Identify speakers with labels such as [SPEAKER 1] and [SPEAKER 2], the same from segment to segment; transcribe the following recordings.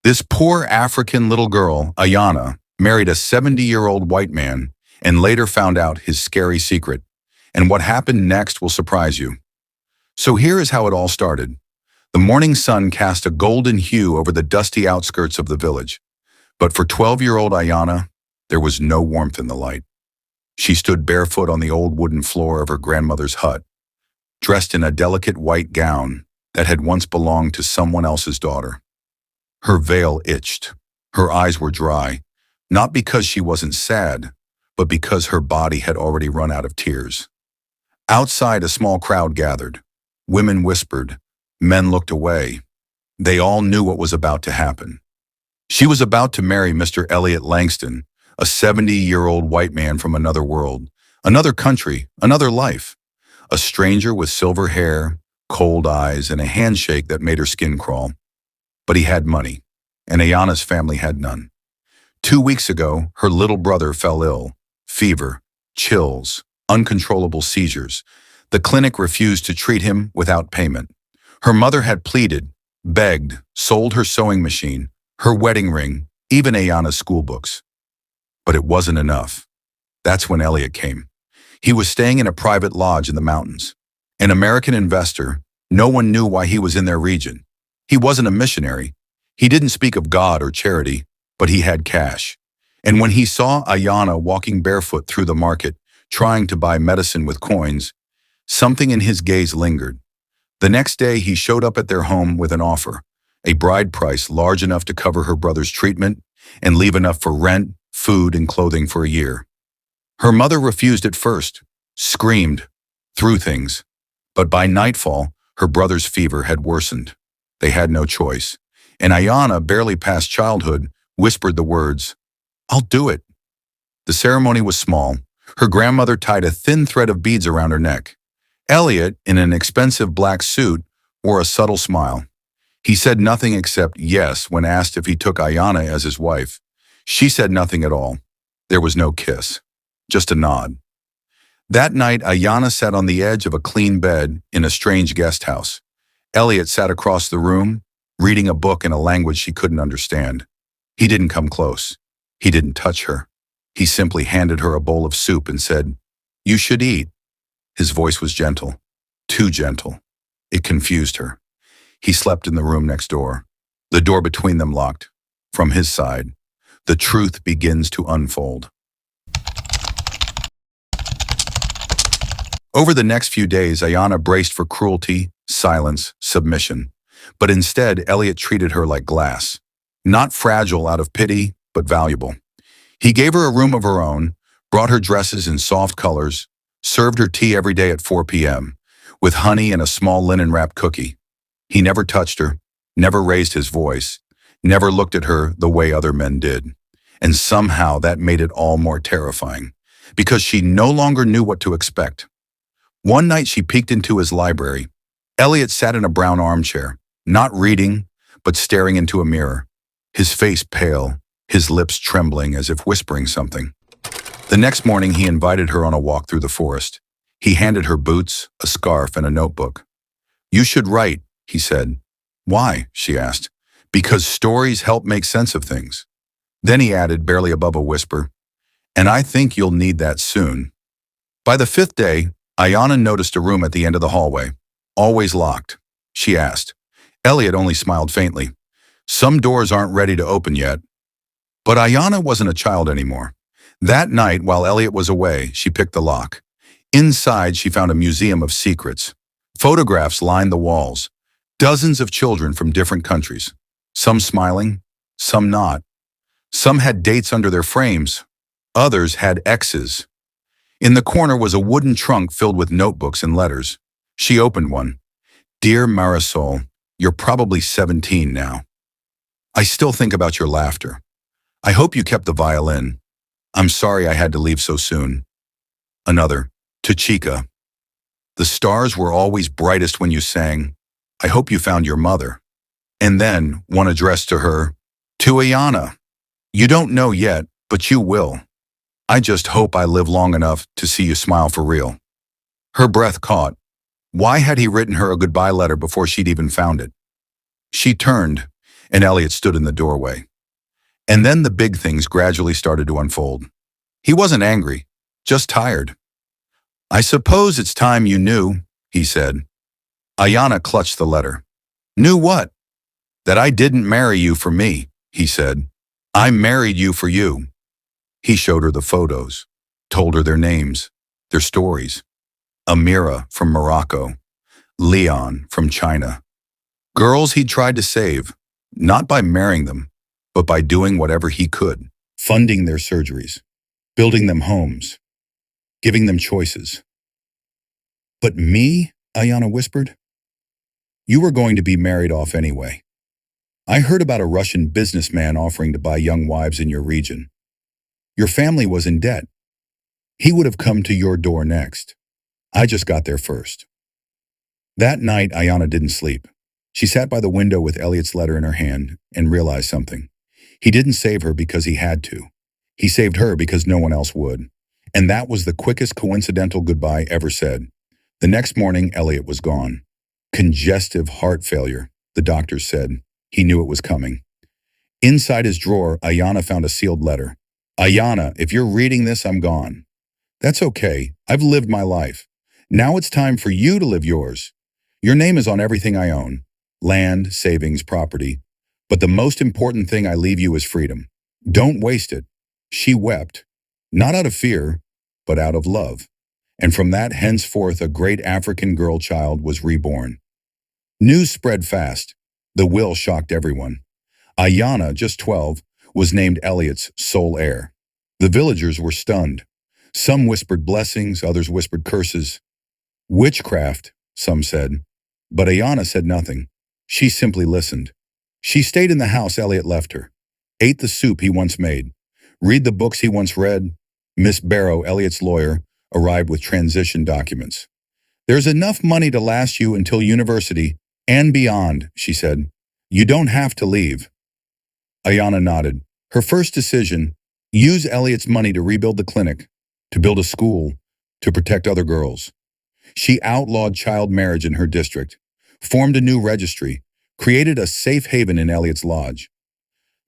[SPEAKER 1] This poor African little girl, Ayana, married a 70-year-old white man and later found out his scary secret. And what happened next will surprise you. So here is how it all started. The morning sun cast a golden hue over the dusty outskirts of the village. But for 12-year-old Ayana, there was no warmth in the light. She stood barefoot on the old wooden floor of her grandmother's hut, dressed in a delicate white gown that had once belonged to someone else's daughter. Her veil itched. Her eyes were dry, not because she wasn't sad, but because her body had already run out of tears. Outside, a small crowd gathered. Women whispered. Men looked away. They all knew what was about to happen. She was about to marry Mr. Elliot Langston, a 70-year-old white man from another world, another country, another life. A stranger with silver hair, cold eyes, and a handshake that made her skin crawl. But he had money, and Ayana's family had none. 2 weeks ago, her little brother fell ill. Fever, chills, uncontrollable seizures. The clinic refused to treat him without payment. Her mother had pleaded, begged, sold her sewing machine, her wedding ring, even Ayana's school books. But it wasn't enough. That's when Elliot came. He was staying in a private lodge in the mountains. An American investor, no one knew why he was in their region. He wasn't a missionary. He didn't speak of God or charity, but he had cash. And when he saw Ayana walking barefoot through the market, trying to buy medicine with coins, something in his gaze lingered. The next day, he showed up at their home with an offer, a bride price large enough to cover her brother's treatment and leave enough for rent, food, and clothing for a year. Her mother refused at first, screamed, threw things. But by nightfall, her brother's fever had worsened. They had no choice. And Ayana, barely past childhood, whispered the words, "I'll do it." The ceremony was small. Her grandmother tied a thin thread of beads around her neck. Elliot, in an expensive black suit, wore a subtle smile. He said nothing except yes when asked if he took Ayana as his wife. She said nothing at all. There was no kiss, just a nod. That night, Ayana sat on the edge of a clean bed in a strange guest house. Elliot sat across the room, reading a book in a language she couldn't understand. He didn't come close. He didn't touch her. He simply handed her a bowl of soup and said, "You should eat." His voice was gentle, too gentle. It confused her. He slept in the room next door. The door between them locked. From his side, the truth begins to unfold. Over the next few days, Ayana braced for cruelty, silence, submission. But instead, Elliot treated her like glass. Not fragile out of pity, but valuable. He gave her a room of her own, brought her dresses in soft colors, served her tea every day at 4 p.m., with honey and a small linen-wrapped cookie. He never touched her, never raised his voice, never looked at her the way other men did. And somehow that made it all more terrifying, because she no longer knew what to expect. One night she peeked into his library. Elliot sat in a brown armchair, not reading, but staring into a mirror. His face pale, his lips trembling as if whispering something. The next morning he invited her on a walk through the forest. He handed her boots, a scarf, and a notebook. "You should write," he said. "Why?" she asked. "Because stories help make sense of things." Then he added, barely above a whisper, "And I think you'll need that soon." By the 5th day, Ayana noticed a room at the end of the hallway. "Always locked?" she asked. Elliot only smiled faintly. "Some doors aren't ready to open yet." But Ayana wasn't a child anymore. That night, while Elliot was away, she picked the lock. Inside, she found a museum of secrets. Photographs lined the walls. Dozens of children from different countries. Some smiling, some not. Some had dates under their frames. Others had X's. In the corner was a wooden trunk filled with notebooks and letters. She opened one. "Dear Marisol, you're probably 17 now. I still think about your laughter. I hope you kept the violin. I'm sorry I had to leave so soon." Another. "To Chica. The stars were always brightest when you sang. I hope you found your mother." And then, one addressed to her. "To Ayana. You don't know yet, but you will. I just hope I live long enough to see you smile for real." Her breath caught. Why had he written her a goodbye letter before she'd even found it? She turned. and Elliot stood in the doorway. And then the big things gradually started to unfold. He wasn't angry, just tired. "I suppose it's time you knew," he said. Ayana clutched the letter. "Knew what?" "That I didn't marry you for me," he said. "I married you for you." He showed her the photos, told her their names, their stories. Amira from Morocco, Leon from China. Girls he'd tried to save, not by marrying them, but by doing whatever he could, funding their surgeries, building them homes, giving them choices. "But me," Ayana whispered, "you were going to be married off anyway. I heard about a Russian businessman offering to buy young wives in your region. Your family was in debt. He would have come to your door next. I just got there first." That night, Ayana didn't sleep. She sat by the window with Elliot's letter in her hand and realized something. He didn't save her because he had to. He saved her because no one else would. And that was the quickest coincidental goodbye ever said. The next morning, Elliot was gone. Congestive heart failure, the doctors said. He knew it was coming. Inside his drawer, Ayana found a sealed letter. "Ayana, if you're reading this, I'm gone. That's okay. I've lived my life. Now it's time for you to live yours. Your name is on everything I own. Land, savings, property. But the most important thing I leave you is freedom. Don't waste it." She wept, not out of fear, but out of love. And from that henceforth a great African girl child was reborn. News spread fast. The will shocked everyone. Ayana, just 12, was named Elliot's sole heir. The villagers were stunned. Some whispered blessings, others whispered curses. Witchcraft, some said. But Ayana said nothing. She simply listened. She stayed in the house Elliot left her, ate the soup he once made, read the books he once read. Miss Barrow, Elliot's lawyer, arrived with transition documents. "There's enough money to last you until university and beyond," she said. "You don't have to leave." Ayana nodded. Her first decision, use Elliot's money to rebuild the clinic, to build a school, to protect other girls. She outlawed child marriage in her district, formed a new registry, created a safe haven in Elliot's lodge.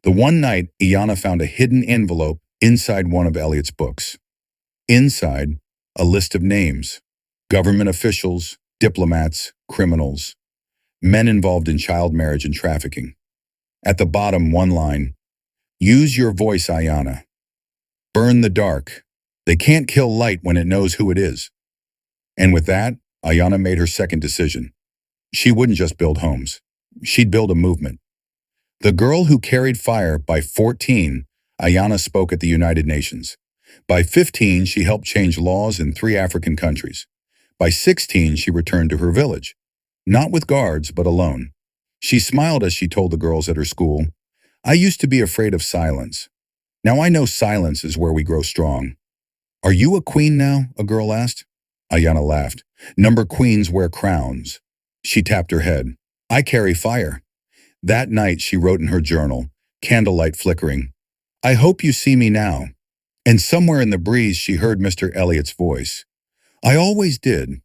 [SPEAKER 1] The one night, Ayana found a hidden envelope inside one of Elliot's books. Inside, a list of names, government officials, diplomats, criminals, men involved in child marriage and trafficking. At the bottom, one line, "Use your voice, Ayana. Burn the dark. They can't kill light when it knows who it is." And with that, Ayana made her second decision. She wouldn't just build homes. She'd build a movement. The girl who carried fire. By 14, Ayana spoke at the United Nations. By 15, she helped change laws in 3 African countries. By 16, she returned to her village. Not with guards, but alone. She smiled as she told the girls at her school, "I used to be afraid of silence. Now I know silence is where we grow strong." "Are you a queen now?" a girl asked. Ayana laughed. "Number queens wear crowns." She tapped her head. "I carry fire." That night she wrote in her journal, candlelight flickering, "I hope you see me now." And somewhere in the breeze she heard Mr. Elliot's voice. "I always did.